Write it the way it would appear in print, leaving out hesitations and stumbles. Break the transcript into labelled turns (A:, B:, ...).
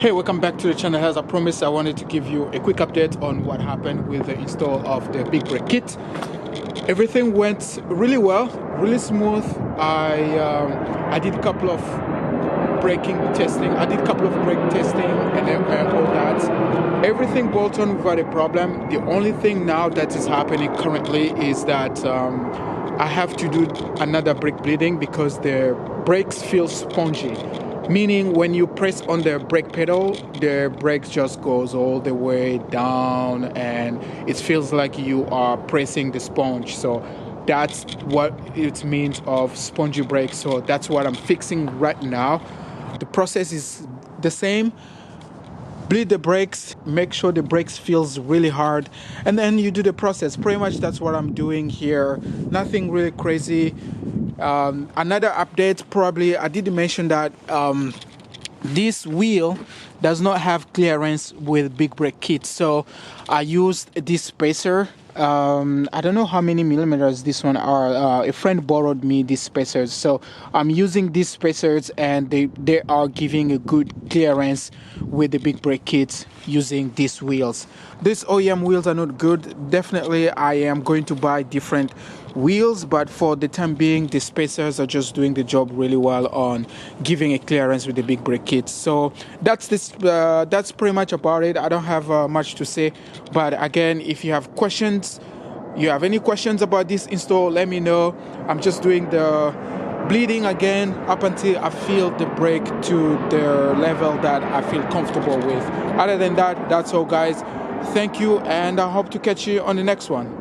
A: Hey, welcome back to the channel. As I promised, I wanted to give you a quick update on what happened with the install of the big brake kit. Everything went really well, really smooth. I did a couple of braking testing. I did a couple of brake testing and all that. Everything bolt on without a problem. The only thing now that is happening currently is that I have to do another brake bleeding because the brakes feel spongy. Meaning when you press on the brake pedal, the brake just goes all the way down and it feels like you are pressing the sponge. So that's what it means of spongy brakes. So that's what I'm fixing right now. The process is the same. Bleed the brakes, make sure the brakes feels really hard, and then you do the process. Pretty much that's what I'm doing here. Nothing really crazy. Another update, probably I did mention that this wheel does not have clearance with big brake kit, so I used this spacer. I don't know how many millimeters this one are. A friend borrowed me these spacers, so I'm using these spacers, and they are giving a good clearance with the big brake kit using these wheels. These OEM wheels are not good. Definitely I am going to buy different wheels, but for the time being the spacers are just doing the job really well on giving a clearance with the big brake kit. So that's pretty much about it. I don't have much to say, but again, if you have questions, you have any questions about this install, let me know. I'm just doing the bleeding again up until I feel the brake to the level that I feel comfortable with. Other than that, that's all guys. Thank you, and I hope to catch you on the next one.